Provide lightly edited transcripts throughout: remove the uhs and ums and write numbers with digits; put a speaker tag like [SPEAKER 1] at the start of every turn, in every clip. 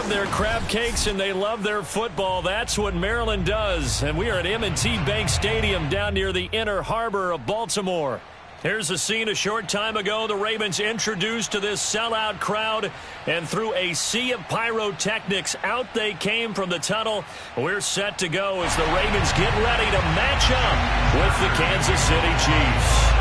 [SPEAKER 1] love their crab cakes and they love their football. That's what Maryland does. And we are at M&T Bank Stadium down near the Inner Harbor of Baltimore. Here's a scene a short time ago. The Ravens introduced to this sellout crowd, and through a sea of pyrotechnics, out they came from the tunnel. We're set to go as the Ravens get ready to match up with the Kansas City Chiefs.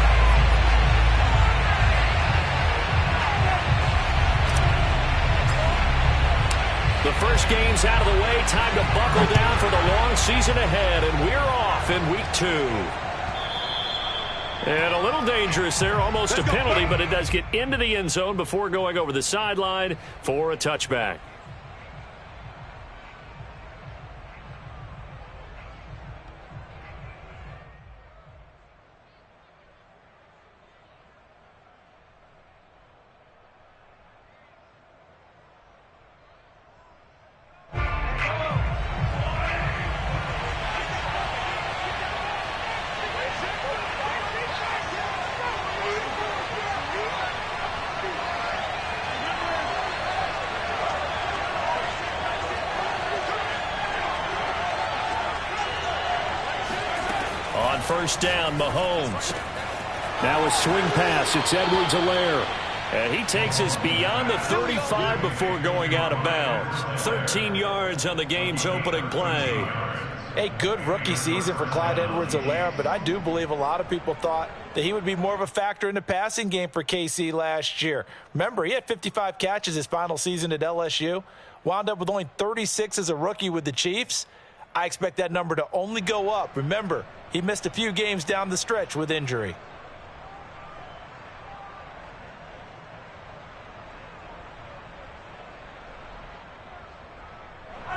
[SPEAKER 1] The first game's out of the way. Time to buckle down for the long season ahead, and we're off in week 2. And a little dangerous there, almost a penalty, but it does get into the end zone before going over the sideline for a touchback. On first down, Mahomes. Now a swing pass. It's Edwards-Helaire. And he takes us beyond the 35 before going out of bounds. 13 yards on the game's opening play.
[SPEAKER 2] A good rookie season for Clyde Edwards-Helaire, but I do believe a lot of people thought that he would be more of a factor in the passing game for KC last year. Remember, he had 55 catches his final season at LSU. Wound up with only 36 as a rookie with the Chiefs. I expect that number to only go up. Remember, he missed a few games down the stretch with injury.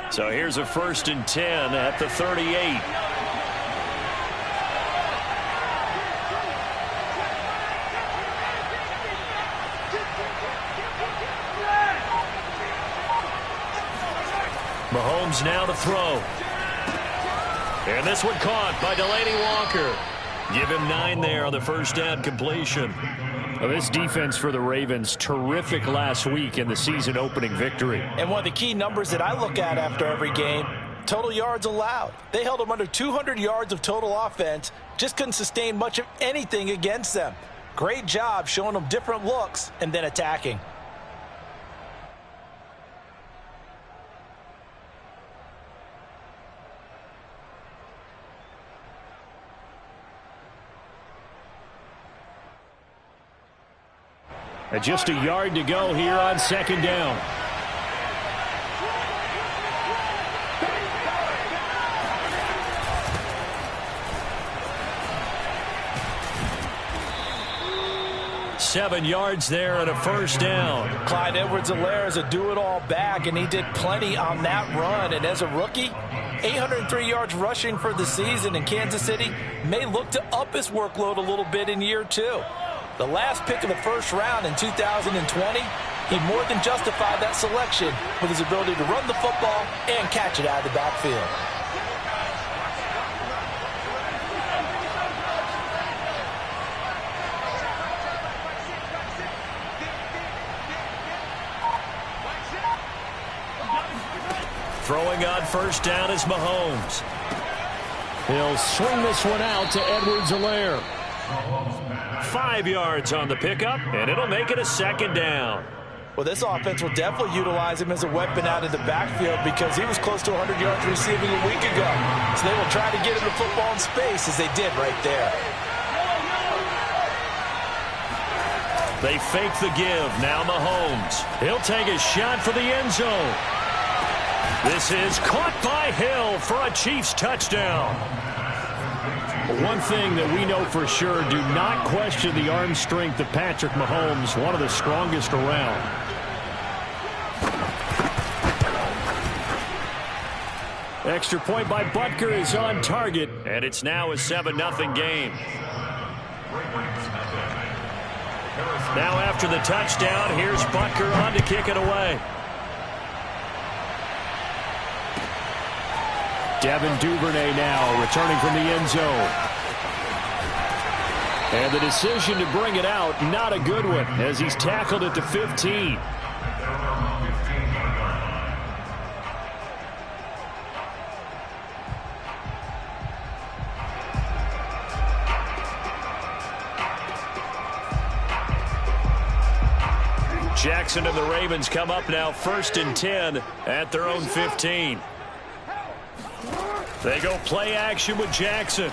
[SPEAKER 1] So here's a 1st and 10 at the 38. Mahomes now to throw. And this one caught by Delaney Walker. Give him 9 there on the first down completion. Well, this defense for the Ravens, terrific last week in the season-opening victory.
[SPEAKER 2] And one of the key numbers that I look at after every game, total yards allowed. They held them under 200 yards of total offense, just couldn't sustain much of anything against them. Great job showing them different looks and then attacking.
[SPEAKER 1] And just a yard to go here on second down. Seven yards there and a first down.
[SPEAKER 2] Clyde Edwards-Helaire is a do-it-all back, and he did plenty on that run. And as a rookie, 803 yards rushing for the season, in Kansas City may look to up his workload a little bit in year 2. The last pick of the first round in 2020, he more than justified that selection with his ability to run the football and catch it out of the backfield.
[SPEAKER 1] Throwing on first down is Mahomes. He'll swing this one out to Edwards-Helaire. 5 yards on the pickup, and it'll make it a second down.
[SPEAKER 2] Well, this offense will definitely utilize him as a weapon out of the backfield because he was close to 100 yards receiving a week ago. So they will try to get him the football in space as they did right there.
[SPEAKER 1] They fake the give. Now Mahomes. He'll take a shot for the end zone. This is caught by Hill for a Chiefs touchdown. One thing that we know for sure, do not question the arm strength of Patrick Mahomes, one of the strongest around. Extra point by Butker is on target, and it's now a 7-0 game. Now after the touchdown, here's Butker on to kick it away. Devin Duvernay now returning from the end zone. And the decision to bring it out, not a good one, as he's tackled at the 15. Jackson and the Ravens come up now 1st and 10 at their own 15. They go play action with Jackson.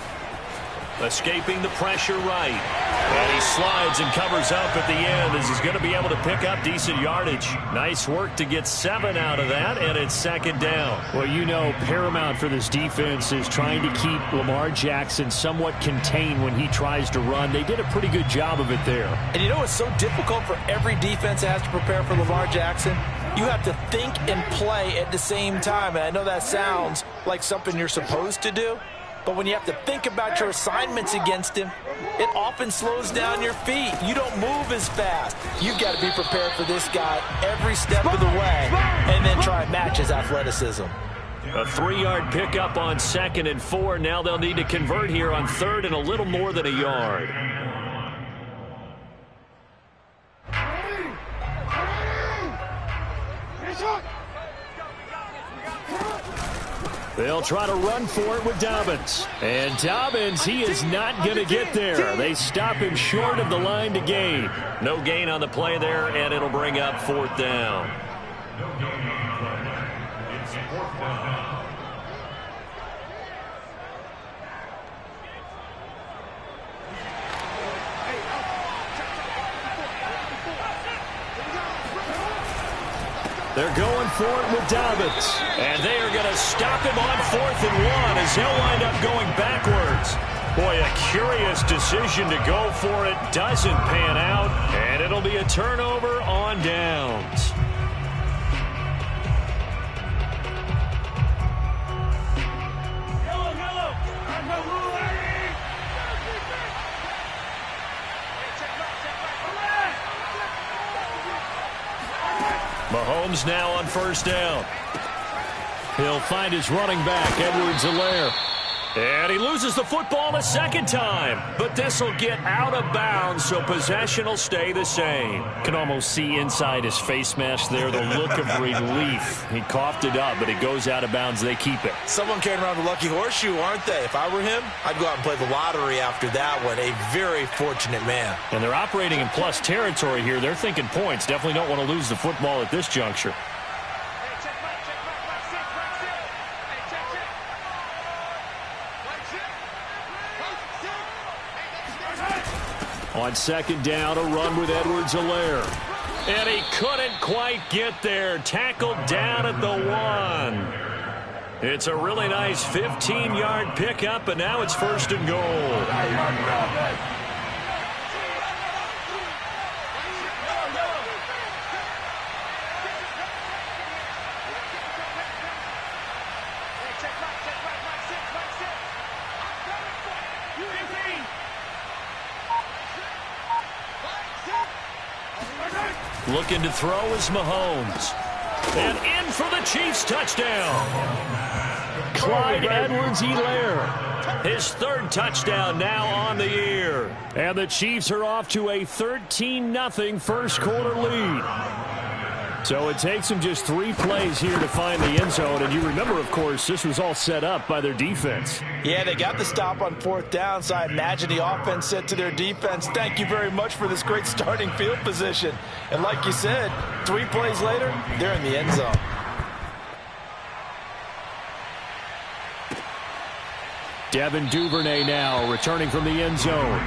[SPEAKER 1] Escaping the pressure right. And he slides and covers up at the end as he's going to be able to pick up decent yardage. Nice work to get 7 out of that, and it's 2nd down.
[SPEAKER 3] Well, you know, paramount for this defense is trying to keep Lamar Jackson somewhat contained when he tries to run. They did a pretty good job of it there.
[SPEAKER 2] And you know it's so difficult for every defense that has to prepare for Lamar Jackson? You have to think and play at the same time. And I know that sounds like something you're supposed to do. But when you have to think about your assignments against him, it often slows down your feet. You don't move as fast. You've got to be prepared for this guy every step of the way and then try and match his athleticism.
[SPEAKER 1] A 3-yard pickup on 2nd and 4. Now they'll need to convert here on 3rd and a little more than a yard. They'll try to run for it with Dobbins. And Dobbins, he is not going to get there. They stop him short of the line to gain. No gain on the play there, and it'll bring up 4th down. They're going for it with Dobbins. And they are going to stop him on 4th and 1 as he'll wind up going backwards. Boy, a curious decision to go for it. Doesn't pan out. And it'll be a turnover on downs. Mahomes now on 1st down. He'll find his running back, Edwards-Helaire. And he loses the football a 2nd time. But this will get out of bounds, so possession will stay the same.
[SPEAKER 3] Can almost see inside his face mask there the look of relief. He coughed it up, but it goes out of bounds. They keep it.
[SPEAKER 2] Someone carrying around the lucky horseshoe, aren't they? If I were him, I'd go out and play the lottery after that one. A very fortunate man.
[SPEAKER 3] And they're operating in plus territory here. They're thinking points. Definitely don't want to lose the football at this juncture. On 2nd down, a run with Edwards-Helaire.
[SPEAKER 1] And he couldn't quite get there. Tackled down at the 1. It's a really nice 15-yard pickup, and now it's 1st and goal. Looking to throw is Mahomes. And in for the Chiefs touchdown.
[SPEAKER 3] Clyde Edwards-Helaire.
[SPEAKER 1] His 3rd touchdown now on the year.
[SPEAKER 3] And the Chiefs are off to a 13-0 first quarter lead. So it takes them just 3 plays here to find the end zone. And you remember, of course, this was all set up by their defense.
[SPEAKER 2] Yeah, they got the stop on 4th down, so I imagine the offense said to their defense, thank you very much for this great starting field position. And like you said, 3 plays later, they're in the end zone.
[SPEAKER 3] Devin Duvernay now returning from the end zone.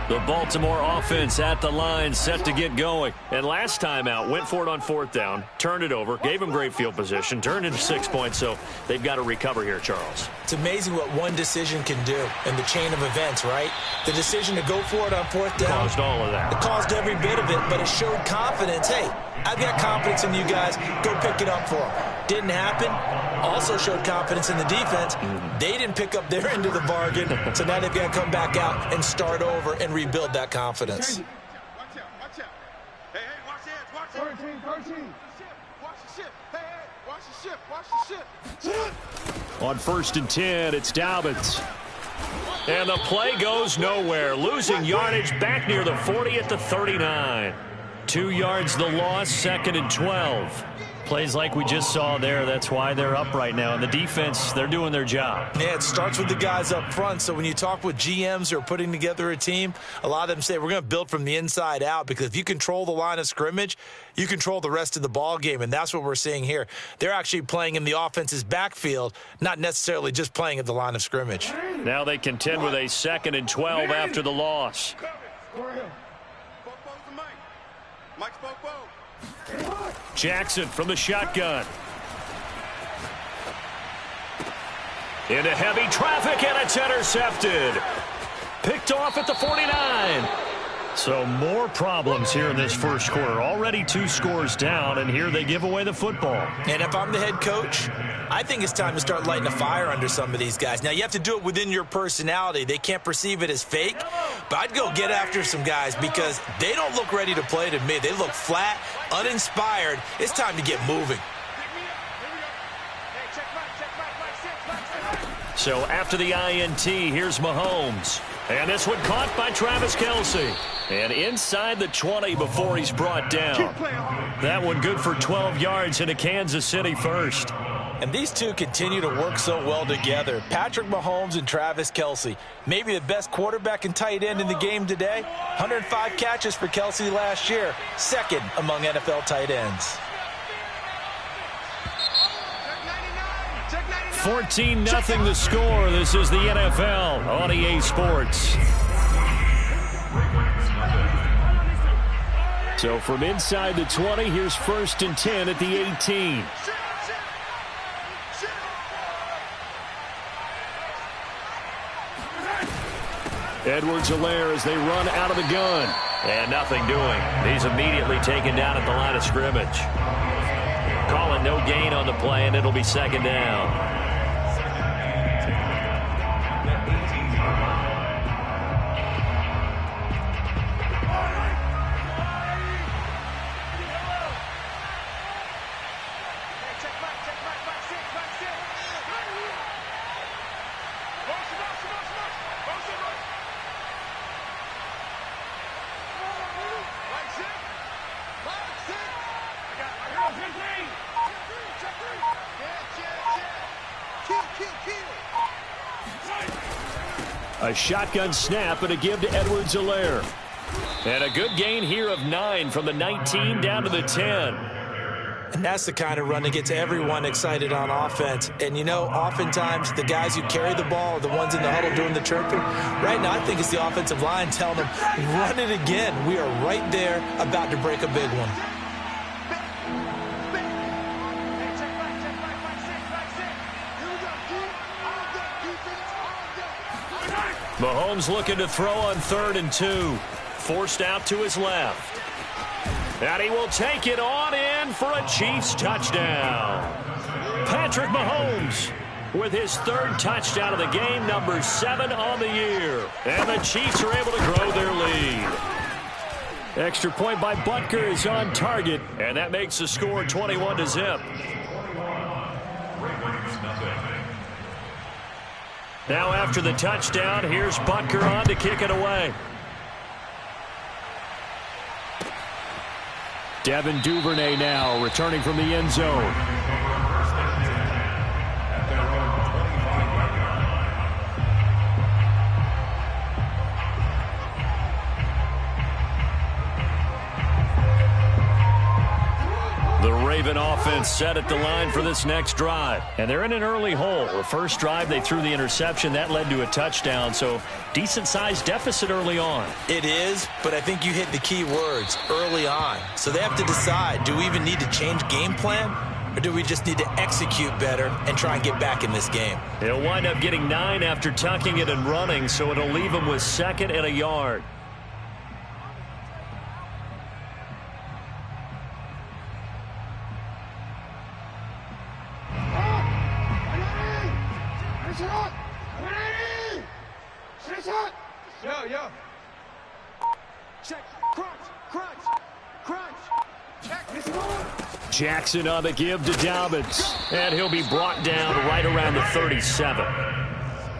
[SPEAKER 1] The Baltimore offense at the line, set to get going. And last time out, went for it on 4th down, turned it over, gave them great field position, turned into 6 points, so they've got to recover here, Charles.
[SPEAKER 2] It's amazing what one decision can do in the chain of events, right? The decision to go for it on 4th down.
[SPEAKER 1] Caused all of that.
[SPEAKER 2] It caused every bit of it, but it showed confidence. Hey, I've got confidence in you guys. Go pick it up for them. Didn't happen. Also showed confidence in the defense. They didn't pick up their end of the bargain, so now they've got to come back out and start over and rebuild that confidence.
[SPEAKER 4] Watch out. Hey, watch it. 13. Watch the ship. Hey, watch the ship.
[SPEAKER 3] On 1st and 10, it's Dobbins.
[SPEAKER 1] And the play goes nowhere. Losing yardage back near the 40 at the 39. 2 yards the loss, 2nd and 12. Plays like we just saw there. That's why they're up right now. And the defense, they're doing their job.
[SPEAKER 2] Yeah, it starts with the guys up front. So when you talk with GMs who are putting together a team, a lot of them say we're going to build from the inside out, because if you control the line of scrimmage, you control the rest of the ball game. And that's what we're seeing here. They're actually playing in the offense's backfield, not necessarily just playing at the line of scrimmage.
[SPEAKER 1] Now they contend with a 2nd and 12 after the loss.
[SPEAKER 4] Mike Spoke.
[SPEAKER 1] Jackson from the shotgun. Into heavy traffic, and it's intercepted. Picked off at the 49. So more problems here in this first quarter. Already 2 scores down, and here they give away the football.
[SPEAKER 2] And if I'm the head coach, I think it's time to start lighting a fire under some of these guys. Now, you have to do it within your personality. They can't perceive it as fake, but I'd go get after some guys because they don't look ready to play to me. They look flat, uninspired. It's time to get moving.
[SPEAKER 1] So after the INT, here's Mahomes. And this one caught by Travis Kelce. And inside the 20 before he's brought down. That one good for 12 yards into Kansas City first.
[SPEAKER 2] And these two continue to work so well together. Patrick Mahomes and Travis Kelce. Maybe the best quarterback and tight end in the game today. 105 catches for Kelce last year. 2nd among NFL tight ends.
[SPEAKER 1] 14-0 the score. This is the NFL on EA Sports. So from inside the 20, here's 1st and 10 at the 18. Edwards-Helaire as they run out of the gun. And nothing doing. He's immediately taken down at the line of scrimmage. Calling no gain on the play, and it'll be 2nd down. A shotgun snap and a give to Edwards-Helaire. And a good gain here of 9 from the 19 down to the 10.
[SPEAKER 2] And that's the kind of run that gets everyone excited on offense. And, you know, oftentimes the guys who carry the ball are the ones in the huddle doing the chirping. Right now, I think it's the offensive line telling them, run it again. We are right there about to break a big one.
[SPEAKER 1] Mahomes looking to throw on 3rd and 2. Forced out to his left. And he will take it on in for a Chiefs touchdown. Patrick Mahomes with his 3rd touchdown of the game, number 7 on the year. And the Chiefs are able to grow their lead. Extra point by Butker is on target, and that makes the score 21-0. Now after the touchdown, here's Butker on to kick it away. Devin Duvernay now returning from the end zone. The Raven offense set at the line for this next drive. And they're in an early hole. The first drive, they threw the interception. That led to a touchdown. So decent-sized deficit early on.
[SPEAKER 2] It is, but I think you hit the key words, early on. So they have to decide, do we even need to change game plan? Or do we just need to execute better and try and get back in this game?
[SPEAKER 1] He'll wind up getting 9 after tucking it and running, so it'll leave him with 2nd and a yard.
[SPEAKER 4] Yo. Check. Crunch. Check.
[SPEAKER 1] Jackson on the give to Dobbins. And he'll be brought down right around the 37.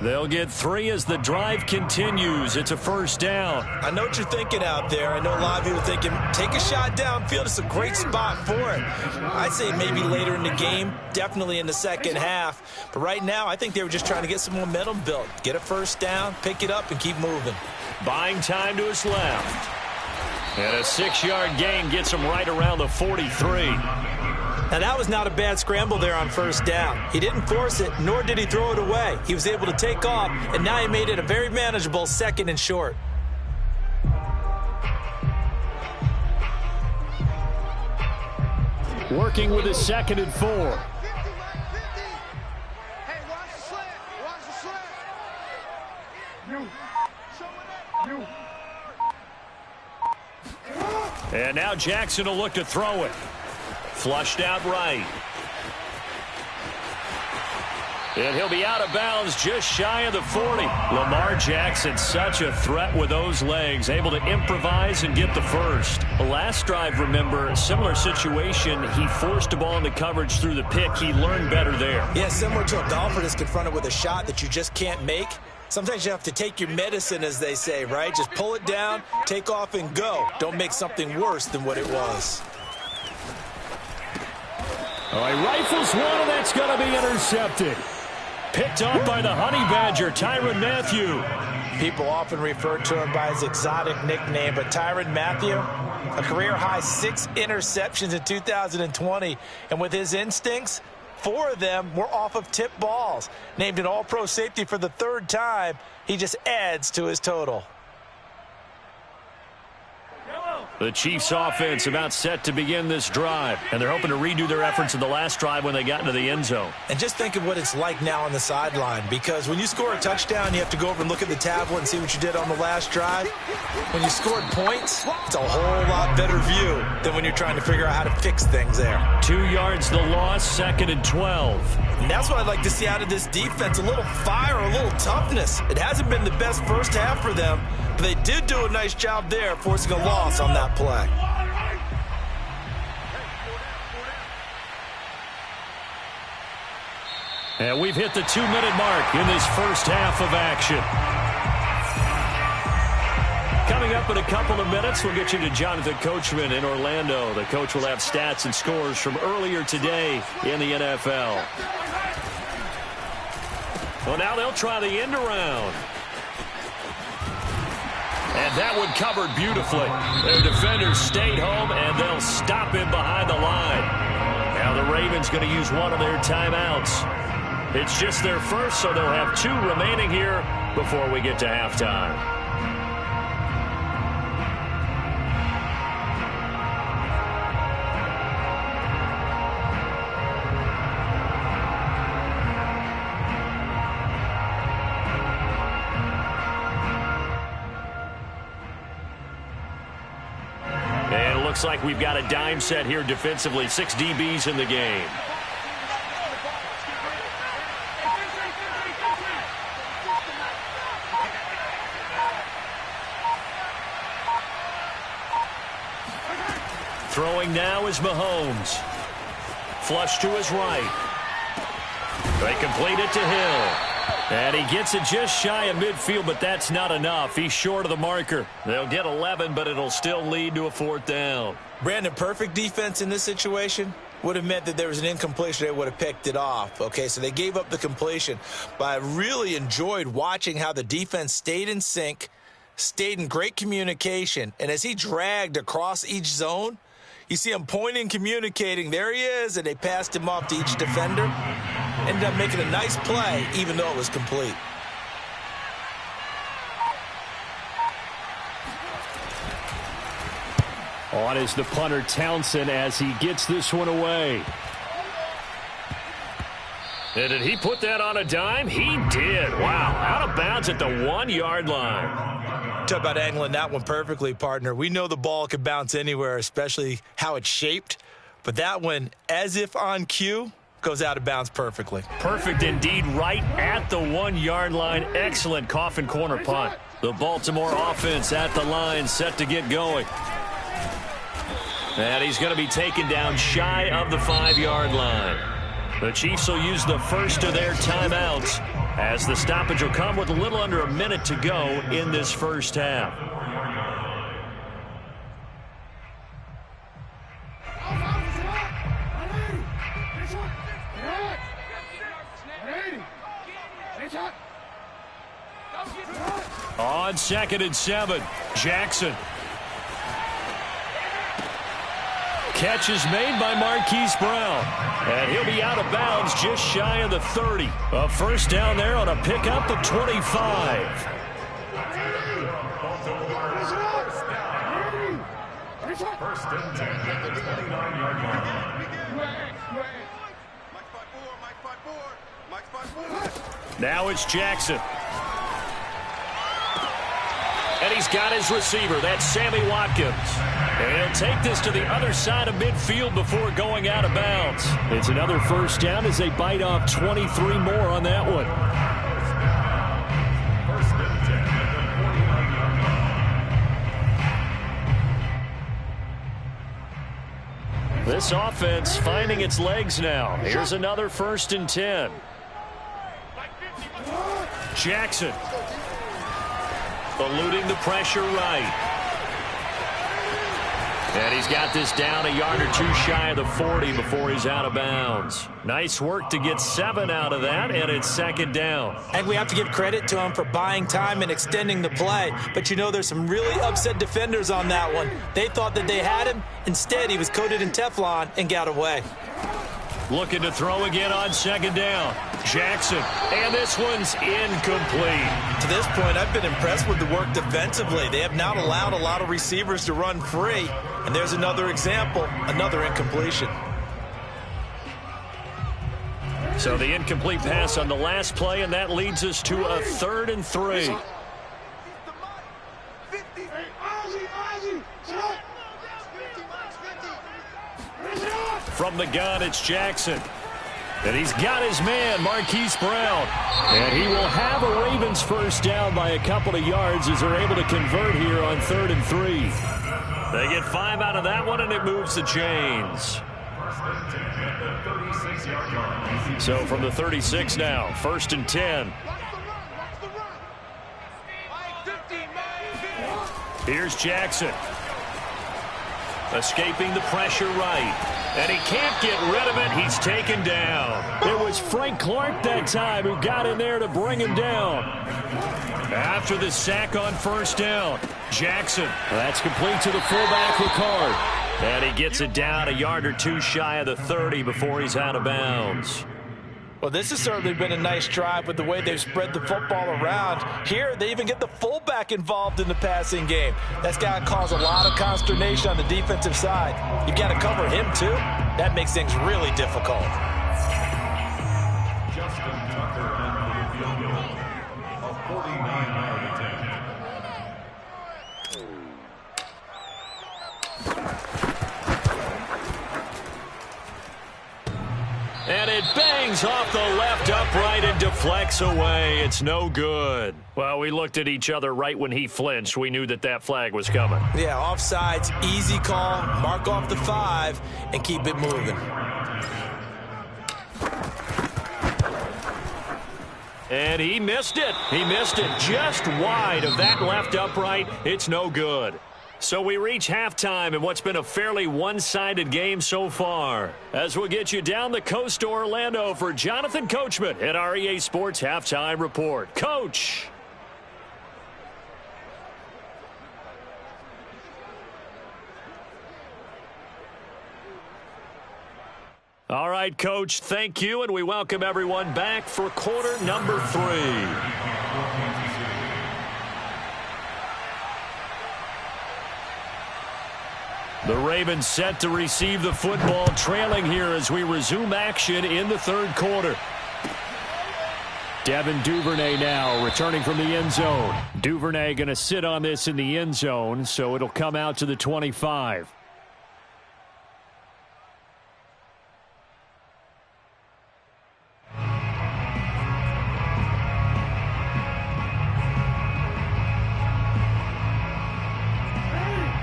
[SPEAKER 1] They'll get 3 as the drive continues. It's a first down.
[SPEAKER 2] I know what you're thinking out there. I know a lot of you are thinking, take a shot downfield. It's a great spot for it. I'd say maybe later in the game, definitely in the second half. But right now, I think they were just trying to get some momentum built. Get a first down, pick it up, and keep moving.
[SPEAKER 1] Buying time to his left. And a 6-yard gain gets him right around the 43.
[SPEAKER 2] Now, that was not a bad scramble there on first down. He didn't force it, nor did he throw it away. He was able to take off, and now he made it a very manageable 2nd and short.
[SPEAKER 3] Working with his 2nd and 4.
[SPEAKER 4] Hey, watch the slant. Watch the slant.
[SPEAKER 1] And now Jackson will look to throw it. Flushed out right. And he'll be out of bounds just shy of the 40. Lamar Jackson, such a threat with those legs, able to improvise and get the first. The last drive, remember, similar situation. He forced the ball into coverage through the pick. He learned better there.
[SPEAKER 2] Yeah, similar to a golfer that's confronted with a shot that you just can't make. Sometimes you have to take your medicine, as they say, right? Just pull it down, take off, and go. Don't make something worse than what it was.
[SPEAKER 3] All right, rifles one, and that's going to be intercepted. Picked off by the Honey Badger, Tyrann Mathieu.
[SPEAKER 2] People often refer to him by his exotic nickname, but Tyrann Mathieu, a career-high 6 interceptions in 2020. And with his instincts, 4 of them were off of tip balls. Named an all-pro safety for the 3rd time, he just adds to his total.
[SPEAKER 1] The Chiefs offense about set to begin this drive, and they're hoping to redo their efforts in the last drive when they got into the end zone.
[SPEAKER 2] And just think of what it's like now on the sideline, because when you score a touchdown, you have to go over and look at the tablet and see what you did on the last drive. When you scored points, it's a whole lot better view than when you're trying to figure out how to fix things there.
[SPEAKER 1] 2 yards the loss, 2nd and 12.
[SPEAKER 2] And that's what I'd like to see out of this defense, a little fire, a little toughness. It hasn't been the best first half for them, but they did do a nice job there, forcing a loss on that play.
[SPEAKER 1] And we've hit the 2-minute mark in this first half of action. Coming up in a couple of minutes, we'll get you to Jonathan Coachman in Orlando. The coach will have stats and scores from earlier today in the NFL. Well, now they'll try the end around. And that one covered beautifully. Their defenders stayed home, and they'll stop him behind the line. Now the Ravens going to use one of their timeouts. It's just their first, so they'll have 2 remaining here before we get to halftime. Looks like we've got a dime set here defensively. 6 DBs in the game. Throwing now is Mahomes. Flush to his right. They complete it to Hill. And he gets it just shy of midfield, but that's not enough. He's short of the marker. They'll get 11, but it'll still lead to a 4th down.
[SPEAKER 2] Brandon, perfect defense in this situation would have meant that there was an incompletion. They would have picked it off. Okay, so they gave up the completion. But I really enjoyed watching how the defense stayed in sync, stayed in great communication. And as he dragged across each zone, you see him pointing, communicating. There he is, and they passed him off to each defender. Ended up making a nice play, even though it was complete.
[SPEAKER 3] On is the punter, Townsend, as he gets this one away.
[SPEAKER 1] And did he put that on a dime? He did. Wow, out of bounds at the 1-yard line.
[SPEAKER 2] Talk about angling that one perfectly, partner. We know the ball can bounce anywhere, especially how it's shaped. But that one, as if on cue, goes out of bounds perfectly.
[SPEAKER 1] Perfect indeed, right at the 1-yard line. Excellent coffin corner punt. The Baltimore offense at the line, set to get going. And he's going to be taken down shy of the 5-yard line. The Chiefs will use the first of their timeouts as the stoppage will come with a little under a minute to go in this first half. On 2nd and 7, Jackson. Catch is made by Marquise Brown. And he'll be out of bounds just shy of the 30. A first down there on a pickup of 25.
[SPEAKER 5] First and 10 at the 29-yard line.
[SPEAKER 1] Now it's Jackson. And he's got his receiver. That's Sammy Watkins. And he'll take this to the other side of midfield before going out of bounds.
[SPEAKER 3] It's another first down as they bite off 23 more on that one.
[SPEAKER 5] First and 10 at the 49-yard line.
[SPEAKER 1] This offense finding its legs now. Here's another 1st and 10. Jackson. Eluding the pressure right. And he's got this down a yard or two shy of the 40 before he's out of bounds. Nice work to get 7 out of that, and it's 2nd down.
[SPEAKER 2] I think we have to give credit to him for buying time and extending the play. But you know there's some really upset defenders on that one. They thought that they had him. Instead, he was coated in Teflon and got away.
[SPEAKER 1] Looking to throw again on 2nd down. Jackson, and this one's incomplete.
[SPEAKER 2] To this point, I've been impressed with the work defensively. They have not allowed a lot of receivers to run free. And there's another example, another incompletion.
[SPEAKER 1] So the incomplete pass on the last play, and that leads us to a 3rd and 3. From the gun, it's Jackson. And he's got his man, Marquise Brown. And he will have a Ravens first down by a couple of yards as they're able to convert here on 3rd and 3. They get 5 out of that one, and it moves the chains. So from the 36 now, 1st and 10. Here's Jackson. Escaping the pressure right. And he can't get rid of it. He's taken down.
[SPEAKER 3] It was Frank Clark that time who got in there to bring him down.
[SPEAKER 1] After the sack on 1st down, Jackson.
[SPEAKER 3] That's complete to the fullback, Ricard.
[SPEAKER 1] And he gets it down a yard or two shy of the 30 before he's out of bounds.
[SPEAKER 2] Well, this has certainly been a nice drive with the way they've spread the football around. Here, they even get the fullback involved in the passing game. That's got to cause a lot of consternation on the defensive side. You've got to cover him, too. That makes things really difficult.
[SPEAKER 5] Justin Tucker and the field goal. A 49-yard attempt.
[SPEAKER 1] And it bangs off the left upright and deflects away. It's no good. Well, we looked at each other right when he flinched. We knew that that flag was coming.
[SPEAKER 2] Yeah, offsides, easy call, mark off the 5, and keep it moving.
[SPEAKER 1] And he missed it. He missed it just wide of that left upright. It's no good. So we reach halftime in what's been a fairly one-sided game so far. As we'll get you down the coast to Orlando for Jonathan Coachman at our EA Sports Halftime Report. Coach. All right, Coach, thank you, and we welcome everyone back for quarter number 3. The Ravens set to receive the football, trailing here as we resume action in the 3rd quarter.
[SPEAKER 3] Devin Duvernay now returning from the end zone. Duvernay going to sit on this in the end zone, so it'll come out to the 25.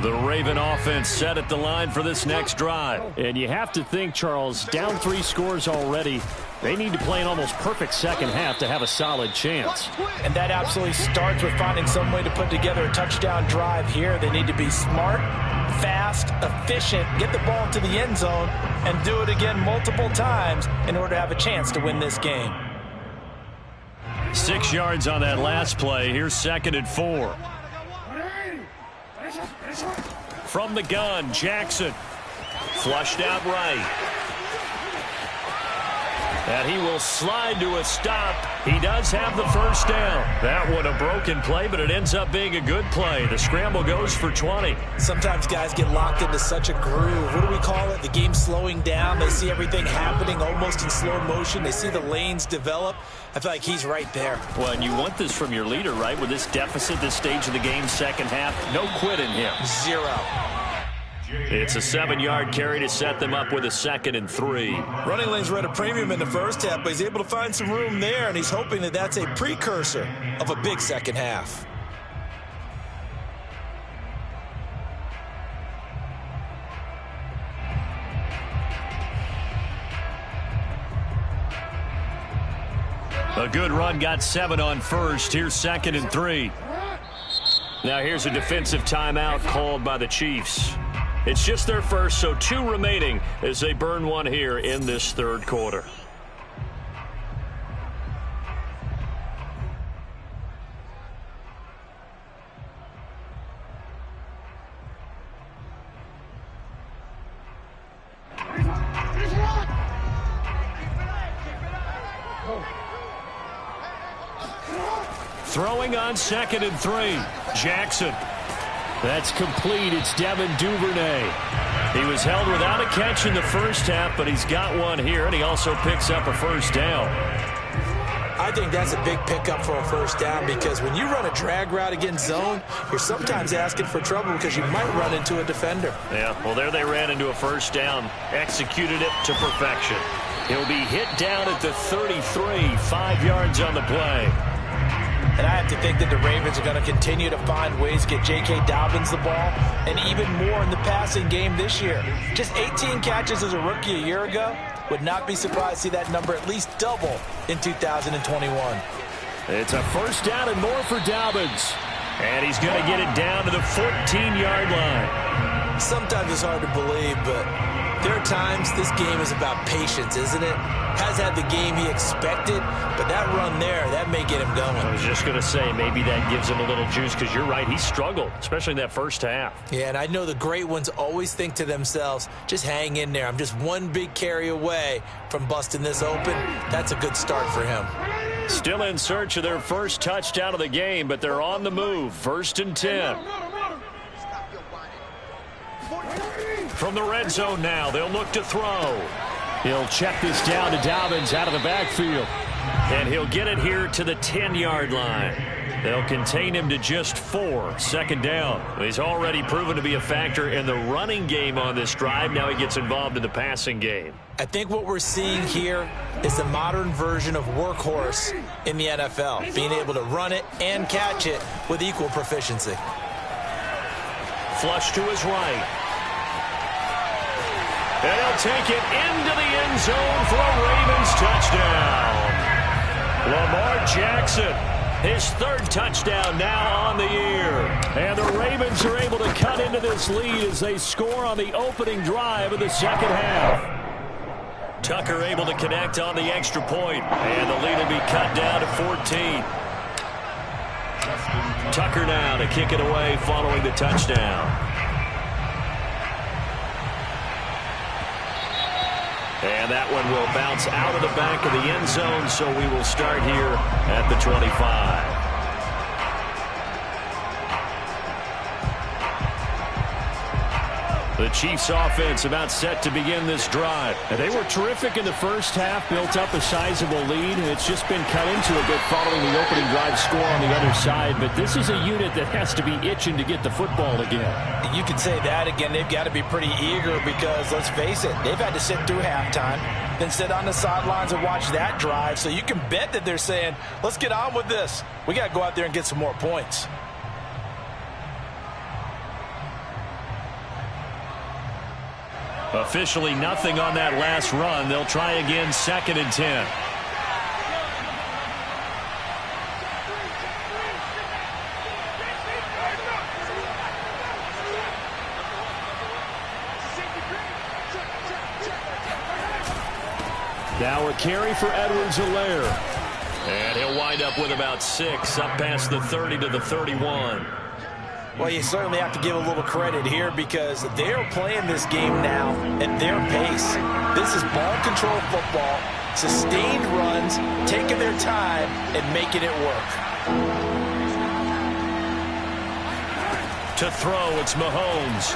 [SPEAKER 1] The Raven offense set at the line for this next drive.
[SPEAKER 3] And you have to think, Charles, down 3 scores already. They need to play an almost perfect second half to have a solid chance.
[SPEAKER 2] And that absolutely starts with finding some way to put together a touchdown drive here. They need to be smart, fast, efficient, get the ball to the end zone, and do it again multiple times in order to have a chance to win this game.
[SPEAKER 1] 6 yards on that last play. Here's 2nd and 4. From the gun, Jackson. Flushed out right. And he will slide to a stop. He does have the first down. That one a broken play, but it ends up being a good play. The scramble goes for 20.
[SPEAKER 2] Sometimes guys get locked into such a groove. What do we call it? The game slowing down. They see everything happening almost in slow motion. They see the lanes develop. I feel like he's right there.
[SPEAKER 1] Well, and you want this from your leader, right? With this deficit, this stage of the game, second half, no quit in him.
[SPEAKER 2] 0.
[SPEAKER 1] It's a 7-yard carry to set them up with a 2nd and 3.
[SPEAKER 2] Running lanes were at a premium in the first half, but he's able to find some room there, and he's hoping that that's a precursor of a big second half.
[SPEAKER 1] A good run, got 7 on first. Here's 2nd and 3. Now here's a defensive timeout called by the Chiefs. It's just their first, so 2 remaining as they burn one here in this third quarter. Throwing on 2nd and 3. Jackson. That's complete. It's Devin Duvernay. He was held without a catch in the first half, but he's got one here, and he also picks up a first down.
[SPEAKER 2] I think that's a big pickup for a first down, because when you run a drag route against zone, you're sometimes asking for trouble because you might run into a defender.
[SPEAKER 1] Yeah, well, there they ran into a first down, executed it to perfection. He'll be hit down at the 33, 5 yards on the play.
[SPEAKER 2] And I have to think that the Ravens are going to continue to find ways to get J.K. Dobbins the ball, and even more in the passing game this year. Just 18 catches as a rookie a year ago. Would not be surprised to see that number at least double in 2021.
[SPEAKER 1] It's a first down and more for Dobbins. And he's going to get it down to the 14-yard line.
[SPEAKER 2] Sometimes it's hard to believe, but there are times this game is about patience, isn't it? Has had the game he expected, but that run there, that may get him going.
[SPEAKER 1] I was just going to say, maybe that gives him a little juice, because you're right, he struggled, especially in that first half.
[SPEAKER 2] Yeah, and I know the great ones always think to themselves, just hang in there. I'm just one big carry away from busting this open. That's a good start for him.
[SPEAKER 1] Still in search of their first touchdown of the game, but they're on the move. 1st and 10. From the red zone now, they'll look to throw. He'll check this down to Dobbins out of the backfield. And he'll get it here to the 10-yard line. They'll contain him to just 4. 2nd down. He's already proven to be a factor in the running game on this drive. Now he gets involved in the passing game.
[SPEAKER 2] I think what we're seeing here is the modern version of workhorse in the NFL. Being able to run it and catch it with equal proficiency.
[SPEAKER 1] Flush to his right. And he'll take it into the end zone for a Ravens touchdown. Lamar Jackson, his 3rd touchdown now on the year. And the Ravens are able to cut into this lead as they score on the opening drive of the second half. Tucker able to connect on the extra point, and the lead will be cut down to 14. Tucker now to kick it away following the touchdown. And that one will bounce out of the back of the end zone, so we will start here at the 25. The Chiefs offense about set to begin this drive.
[SPEAKER 3] And they were terrific in the first half, built up a sizable lead, and it's just been cut into a bit following the opening drive score on the other side. But this is a unit that has to be itching to get the football again.
[SPEAKER 2] You could say that again. They've got to be pretty eager because, let's face it, they've had to sit through halftime, then sit on the sidelines and watch that drive. So you can bet that they're saying, let's get on with this. We got to go out there and get some more points.
[SPEAKER 1] Officially nothing on that last run. They'll try again, 2nd and 10.
[SPEAKER 3] Now a carry for Edwards-Helaire.
[SPEAKER 1] And he'll wind up with about 6, up past the 30 to the 31.
[SPEAKER 2] Well, you certainly have to give a little credit here because they're playing this game now at their pace. This is ball control football, sustained runs, taking their time and making it work.
[SPEAKER 1] To throw, it's Mahomes.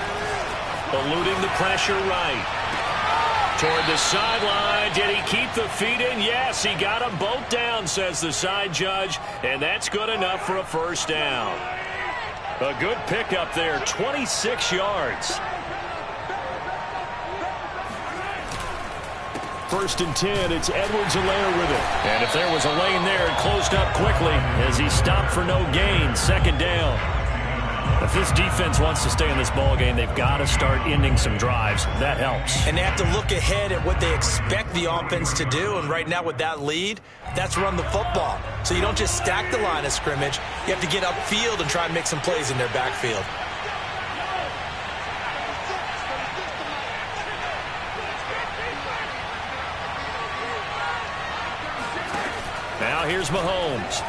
[SPEAKER 1] Eluding the pressure right. Toward the sideline. Did he keep the feet in? Yes, he got them both down, says the side judge. And that's good enough for a first down. A good pickup there, 26 yards.
[SPEAKER 3] 1st and 10, it's Edwards-Helaire with it.
[SPEAKER 1] And if there was a lane there, it closed up quickly as he stopped for no gain. 2nd down. If this defense wants to stay in this ballgame, they've got to start ending some drives. That helps.
[SPEAKER 2] And they have to look ahead at what they expect the offense to do. And right now with that lead, that's run the football. So you don't just stack the line of scrimmage. You have to get upfield and try and make some plays in their backfield.
[SPEAKER 1] Now here's Mahomes.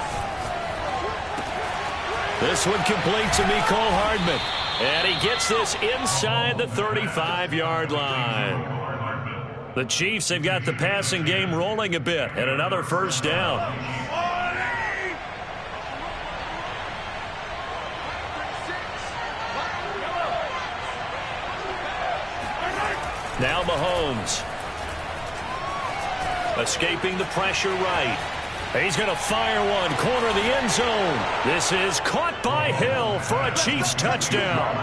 [SPEAKER 1] This one complete to Mecole Hardman. And he gets this inside the 35-yard line. The Chiefs have got the passing game rolling a bit. And another first down. Now Mahomes. Escaping the pressure right. He's going to fire one, corner of the end zone. This is caught by Hill for a Chiefs touchdown.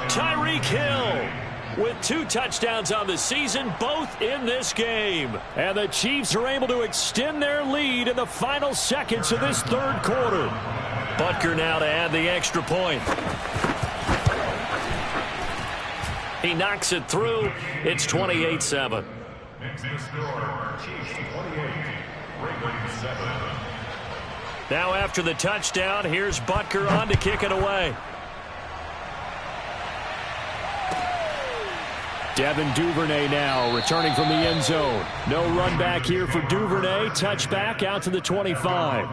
[SPEAKER 1] Tyreek Hill with 2 touchdowns on the season, both in this game.
[SPEAKER 3] And the Chiefs are able to extend their lead in the final seconds of this 3rd quarter.
[SPEAKER 1] Butker now to add the extra point. He knocks it through. It's 28-7.
[SPEAKER 5] Next to score, Chiefs 28.
[SPEAKER 1] Now after the touchdown, here's Butker on to kick it away.
[SPEAKER 3] Devin Duvernay now returning from the end zone. No run back here for Duvernay. Touchback out to the 25.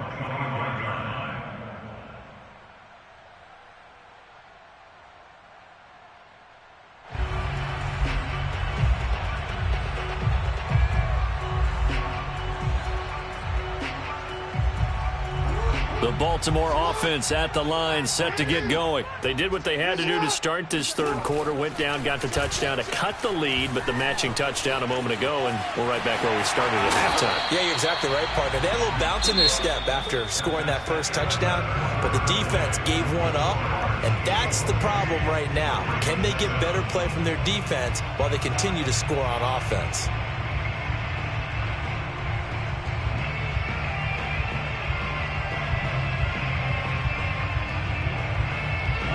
[SPEAKER 1] The Baltimore offense at the line, set to get going. They did what they had to do to start this 3rd quarter. Went down, got the touchdown to cut the lead, but the matching touchdown a moment ago, and we're right back where we started at halftime.
[SPEAKER 2] Yeah, you're exactly right, partner. They had a little bounce in their step after scoring that first touchdown, but the defense gave one up, and that's the problem right now. Can they get better play from their defense while they continue to score on offense?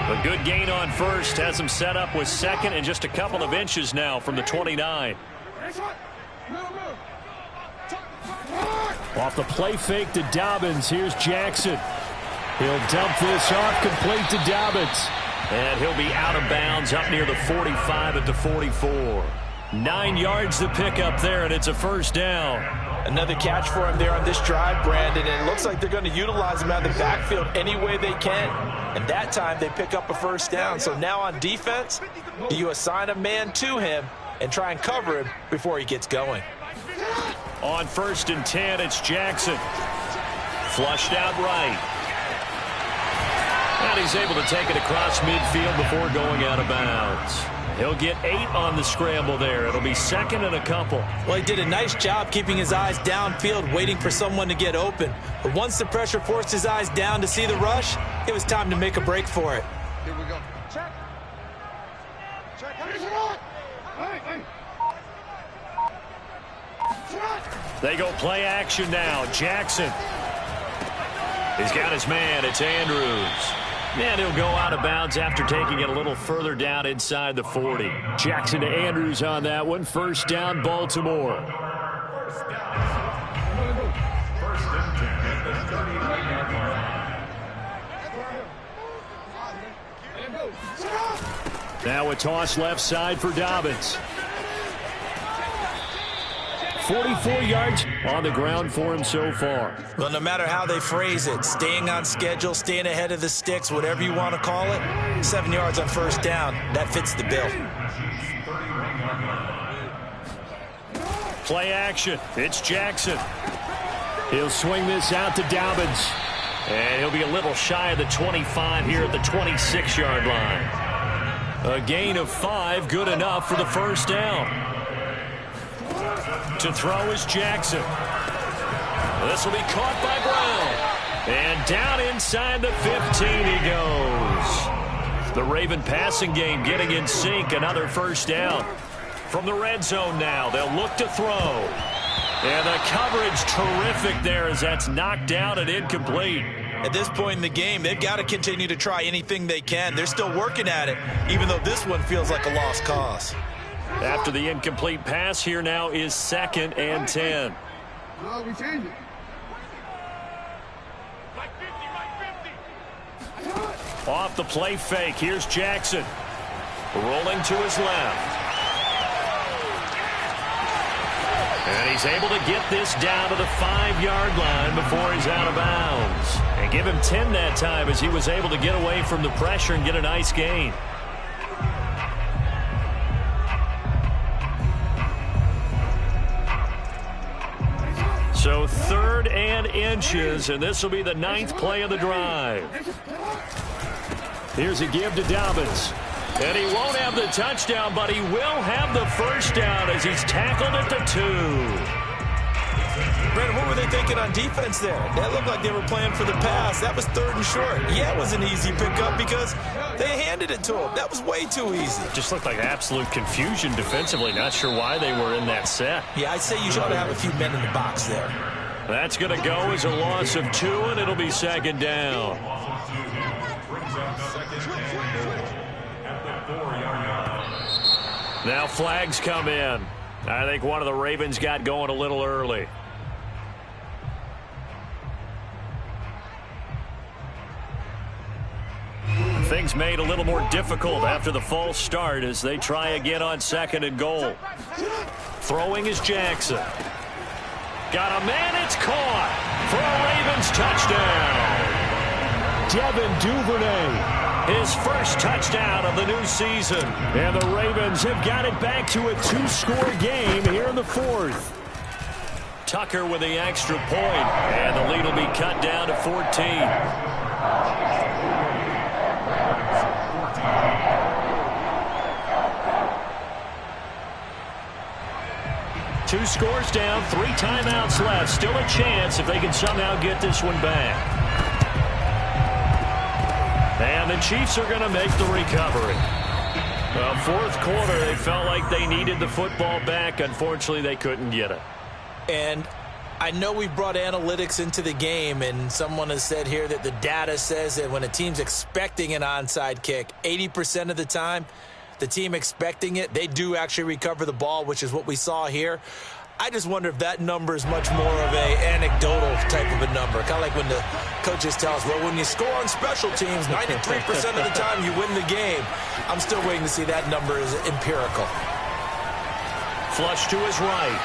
[SPEAKER 1] A good gain on first has him set up with 2nd and just a couple of inches now from the 29.
[SPEAKER 3] Off the play fake to Dobbins. Here's Jackson. He'll dump this off complete to Dobbins.
[SPEAKER 1] And he'll be out of bounds up near the 45 at the 44. 9 yards to pick up there, and it's a first down.
[SPEAKER 2] Another catch for him there on this drive, Brandon, and it looks like they're going to utilize him out of the backfield any way they can. And that time they pick up a first down. So now on defense, you assign a man to him and try and cover him before he gets going.
[SPEAKER 1] On 1st and 10, it's Jackson. Flushed out right. And he's able to take it across midfield before going out of bounds. He'll get 8 on the scramble there. It'll be 2nd and a couple.
[SPEAKER 2] Well, he did a nice job keeping his eyes downfield, waiting for someone to get open. But once the pressure forced his eyes down to see the rush, it was time to make a break for it.
[SPEAKER 4] Here we go. Check. Check.
[SPEAKER 1] They go play action now. Jackson. He's got his man. It's Andrews. And he'll go out of bounds after taking it a little further down inside the 40.
[SPEAKER 3] Jackson to Andrews on that one. First down, Baltimore.
[SPEAKER 5] First and 10 at the 39-yard line.
[SPEAKER 3] Now a toss left side for Dobbins. 44 yards on the ground for him so far.
[SPEAKER 2] Well, no matter how they phrase it, staying on schedule, staying ahead of the sticks, whatever you want to call it, 7 yards on first down, that fits the bill.
[SPEAKER 3] Play action. It's Jackson. He'll swing this out to Dobbins.
[SPEAKER 1] And he'll be a little shy of the 25 here at the 26-yard line. A gain of 5, good enough for the first down. To throw is Jackson. This will be caught by Brown. And down inside the 15 he goes. The Raven passing game getting in sync. Another first down. From the red zone now, they'll look to throw. And the coverage terrific there as that's knocked down and incomplete.
[SPEAKER 2] At this point in the game, they've got to continue to try anything they can. They're still working at it, even though this one feels like a lost cause.
[SPEAKER 1] After the incomplete pass, here now is 2nd and 10.
[SPEAKER 4] No, we change it.
[SPEAKER 1] Off the play fake, here's Jackson. Rolling to his left. And he's able to get this down to the 5-yard line before he's out of bounds. And give him 10 that time as he was able to get away from the pressure and get a nice gain. So 3rd and inches, and this will be the 9th play of the drive.
[SPEAKER 3] Here's a give to Dobbins.
[SPEAKER 1] And he won't have the touchdown, but he will have the first down as he's tackled at the 2.
[SPEAKER 2] Brandon, what were they thinking on defense there? That looked like they were playing for the pass. That was 3rd and short. Yeah, it was an easy pickup because they handed it to him. That was way too easy.
[SPEAKER 1] Just looked like absolute confusion defensively. Not sure why they were in that set.
[SPEAKER 2] Yeah, I'd say you should have a few men in the box there.
[SPEAKER 1] That's going to go as a loss of 2, and it'll be 2nd down. Now flags come in. I think one of the Ravens got going a little early. Things made a little more difficult after the false start as they try again on 2nd and goal. Throwing is Jackson. Got a man, it's caught for a Ravens touchdown.
[SPEAKER 3] Devin Duvernay.
[SPEAKER 1] His first touchdown of the new season.
[SPEAKER 3] And the Ravens have got it back to a 2-score game here in the 4th.
[SPEAKER 1] Tucker with the extra point, and the lead will be cut down to 14. Two scores down, 3 timeouts left. Still a chance if they can somehow get this one back. And the Chiefs are going to make the recovery. Well, 4th quarter, they felt like they needed the football back. Unfortunately, they couldn't get it.
[SPEAKER 2] And I know we brought analytics into the game, and someone has said here that the data says that when a team's expecting an onside kick, 80% of the time, the team expecting it, they do actually recover the ball, which is what we saw here. I just wonder if that number is much more of a anecdotal type of a number. Kind of like when the coaches tell us, well, when you score on special teams, 93% of the time you win the game. I'm still waiting to see that number is empirical.
[SPEAKER 1] Flush to his right.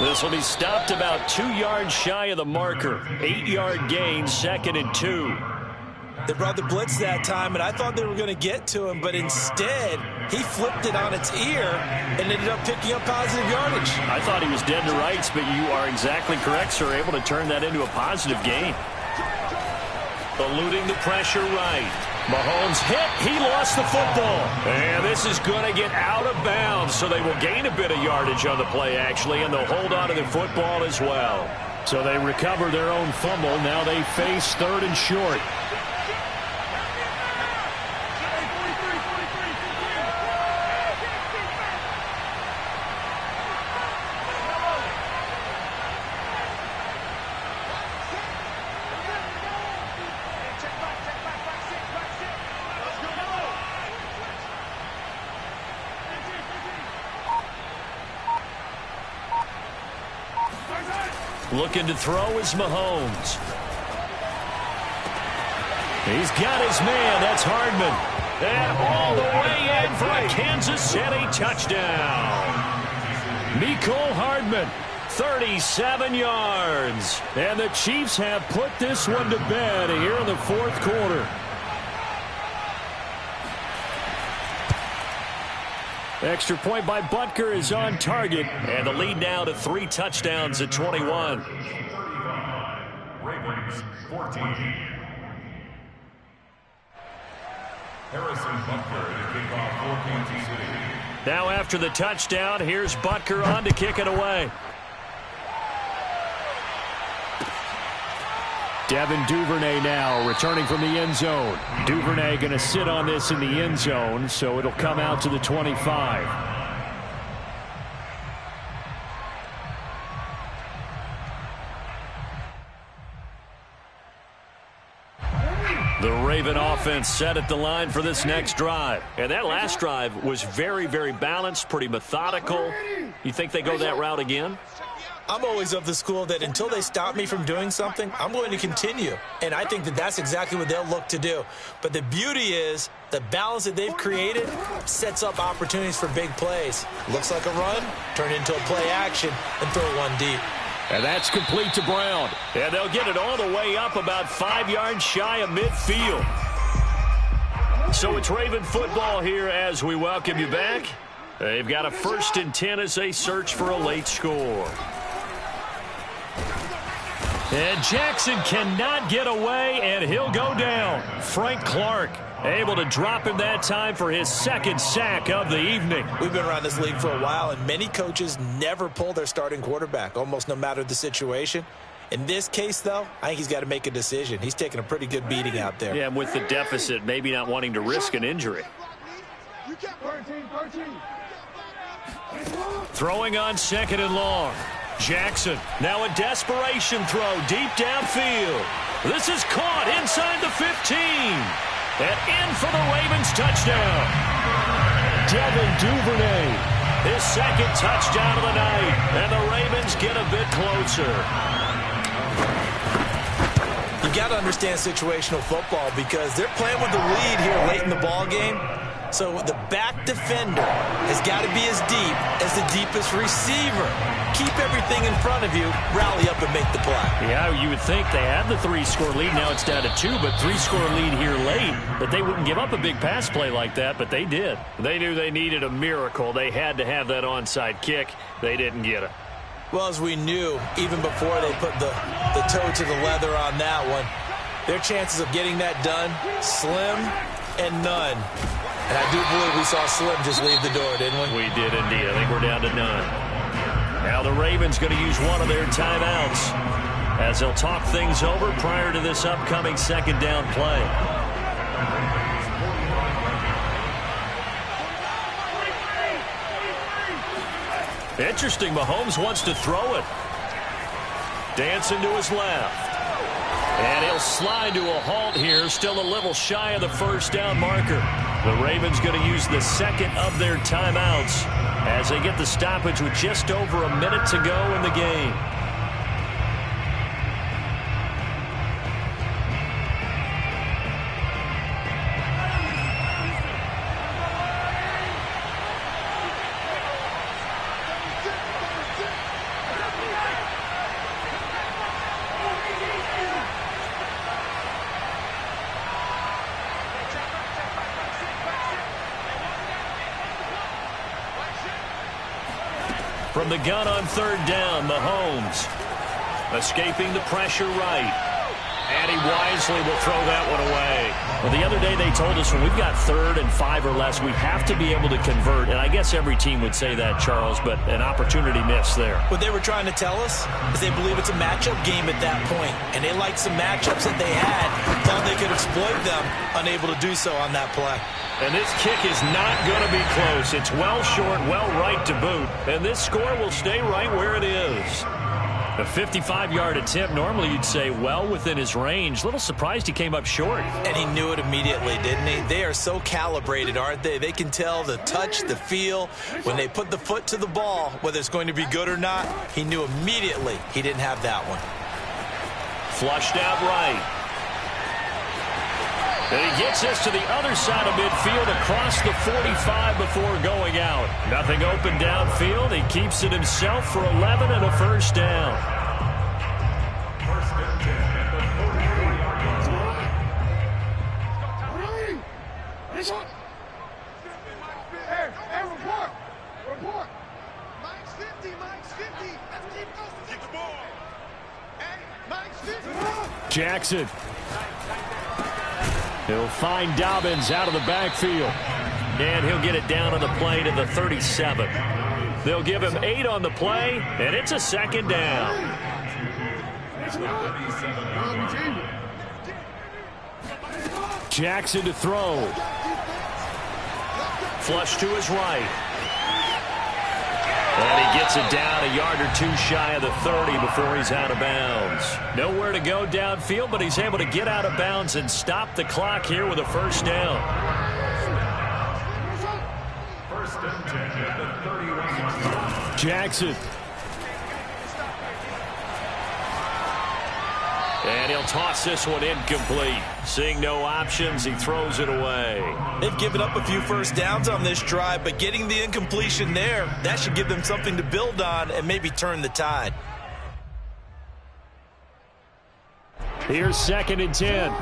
[SPEAKER 1] This will be stopped about 2 yards shy of the marker. 8-yard gain, 2nd and 2.
[SPEAKER 2] They brought the blitz that time, and I thought they were going to get to him, but instead, he flipped it on its ear and ended up picking up positive yardage.
[SPEAKER 1] I thought he was dead to rights, but you are exactly correct, sir. Able to turn that into a positive gain. Eluding the pressure right. Mahomes hit. He lost the football. And this is going to get out of bounds, so they will gain a bit of yardage on the play, actually, and they'll hold on to the football as well.
[SPEAKER 3] So they recover their own fumble. Now they face 3rd and short.
[SPEAKER 1] Looking to throw is Mahomes. He's got his man. That's Hardman. And all the way in for a Kansas City touchdown. Mecole Hardman, 37 yards. And the Chiefs have put this one to bed here in the fourth quarter. Extra point by Butker is on target. And the lead now to 3 touchdowns at 21.
[SPEAKER 5] Ravens 14. Harrison Butker to kick off for Kansas City.
[SPEAKER 1] Now after the touchdown, here's Butker on to kick it away.
[SPEAKER 3] Devin Duvernay now returning from the end zone. Duvernay going to sit on this in the end zone, so it'll come out to the 25.
[SPEAKER 1] The Raven offense set at the line for this next drive. And that last drive was very, very balanced, pretty methodical. You think they go that route again?
[SPEAKER 2] I'm always of the school that until they stop me from doing something, I'm going to continue. And I think that that's exactly what they'll look to do. But the beauty is the balance that they've created sets up opportunities for big plays. Looks like a run, turn into a play action, and throw one deep.
[SPEAKER 3] And that's complete to Brown.
[SPEAKER 1] And they'll get it all the way up about 5 yards shy of midfield. So it's Raven football here as we welcome you back. They've got a 1st and 10 as they search for a late score. And Jackson cannot get away, and he'll go down. Frank Clark able to drop him that time for his 2nd sack of the evening.
[SPEAKER 2] We've been around this league for a while, and many coaches never pull their starting quarterback, almost no matter the situation. In this case, though, I think he's got to make a decision. He's taking a pretty good beating out there.
[SPEAKER 1] Yeah, and with the deficit, maybe not wanting to risk an injury. Throwing on 2nd and long. Jackson, now a desperation throw deep downfield. This is caught inside the 15. And in for the Ravens touchdown.
[SPEAKER 3] Devin Duvernay.
[SPEAKER 1] His 2nd touchdown of the night. And the Ravens get a bit closer.
[SPEAKER 2] You got to understand situational football because they're playing with the lead here late in the ball game. So the back defender has got to be as deep as the deepest receiver. Keep everything in front of you, rally up and make the play.
[SPEAKER 1] Yeah, you would think they had the 3-score lead. Now it's down to 2, but 3-score lead here late. That they wouldn't give up a big pass play like that, but they did. They knew they needed a miracle. They had to have that onside kick. They didn't get it.
[SPEAKER 2] Well, as we knew, even before they put the toe to the leather on that one, their chances of getting that done, slim and none. And I do believe we saw Slim just leave the door, didn't we?
[SPEAKER 1] We did indeed. I think we're down to none. Now the Ravens going to use one of their timeouts as they'll talk things over prior to this upcoming 2nd down play. Interesting, Mahomes wants to throw it. Dancing to his left. And he'll slide to a halt here, still a little shy of the 1st down marker. The Ravens going to use the 2nd of their timeouts as they get the stoppage with just over a minute to go in the game. From the gun on 3rd down, Mahomes escaping the pressure right. And he wisely will throw that one away. Well, the other day they told us when we've got 3rd and 5 or less, we have to be able to convert. And I guess every team would say that, Charles, but an opportunity missed there.
[SPEAKER 2] What they were trying to tell us is they believe it's a matchup game at that point. And they liked some matchups that they had, thought they could exploit them, unable to do so on that play.
[SPEAKER 1] And this kick is not going to be close. It's well short, well right to boot. And this score will stay right where it is. A 55-yard attempt, normally you'd say well within his range. Little surprised he came up short.
[SPEAKER 2] And he knew it immediately, didn't he? They are so calibrated, aren't they? They can tell the touch, the feel. When they put the foot to the ball, whether it's going to be good or not, he knew immediately he didn't have that one.
[SPEAKER 1] Flushed out right. And he gets us to the other side of midfield across the 45 before going out. Nothing open downfield. He keeps it himself for 11 and a first down.
[SPEAKER 5] First and 10 at the 44-yard line.
[SPEAKER 4] Hey, report. Mike's 50, Mike's 50. Let's keep going. Get the ball. Hey, Mike's 50.
[SPEAKER 3] Jackson. He'll find Dobbins out of the backfield.
[SPEAKER 1] And he'll get it down on the play to the 37. They'll give him 8 on the play, and it's a second down.
[SPEAKER 3] Jackson to throw.
[SPEAKER 1] Flush to his right. And he gets it down a yard or two shy of the 30 before he's out of bounds. Nowhere to go downfield, but he's able to get out of bounds and stop the clock here with a first down.
[SPEAKER 5] First and 10 at the 31-yard line.
[SPEAKER 3] Jackson.
[SPEAKER 1] And he'll toss this one incomplete. Seeing no options, he throws it away.
[SPEAKER 2] They've given up a few first downs on this drive, but getting the incompletion there, that should give them something to build on and maybe turn the tide.
[SPEAKER 3] Here's 2nd and 10.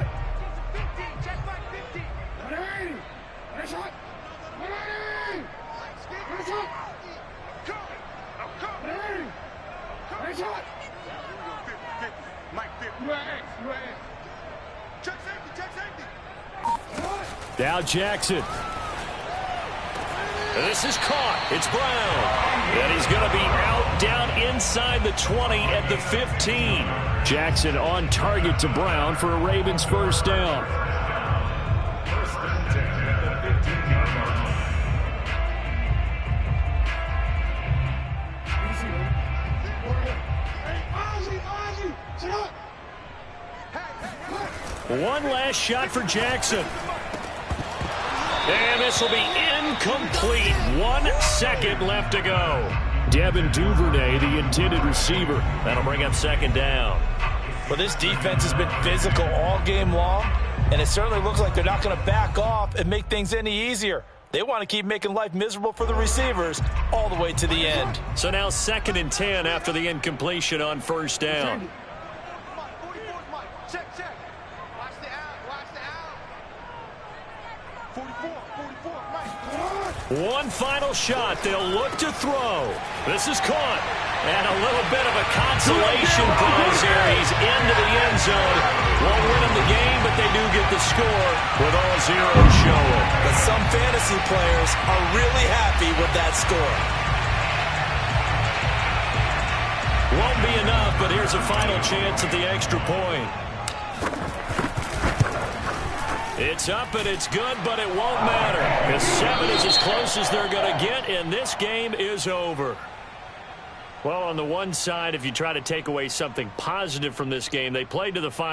[SPEAKER 3] Now Jackson.
[SPEAKER 1] This is caught. It's Brown. And he's going to be out down inside the 20 at the 15.
[SPEAKER 3] Jackson on target to Brown for a Ravens first down.
[SPEAKER 5] First and 10 at the 15-yard line.
[SPEAKER 1] One last shot for Jackson. And this will be incomplete. 1 second left to go.
[SPEAKER 3] Devin Duvernay, the intended receiver.
[SPEAKER 1] That'll bring up second down.
[SPEAKER 2] Well, this defense has been physical all game long, and it certainly looks like they're not going to back off and make things any easier. They want to keep making life miserable for the receivers all the way to the end.
[SPEAKER 1] So now 2nd and 10 after the incompletion on first down.
[SPEAKER 4] Check. Watch the out. 44, Mike.
[SPEAKER 1] One final shot. They'll look to throw. This is caught. And a little bit of a consolation prize here. He's into the end zone. Won't win him the game, but they do get the score with all zeros showing.
[SPEAKER 2] But some fantasy players are really happy with that score.
[SPEAKER 1] Won't be enough, but here's a final chance at the extra point. It's up and it's good, but it won't matter. Because 7 is as close as they're going to get, and this game is over. Well, on the one side, if you try to take away something positive from this game, they played to the final.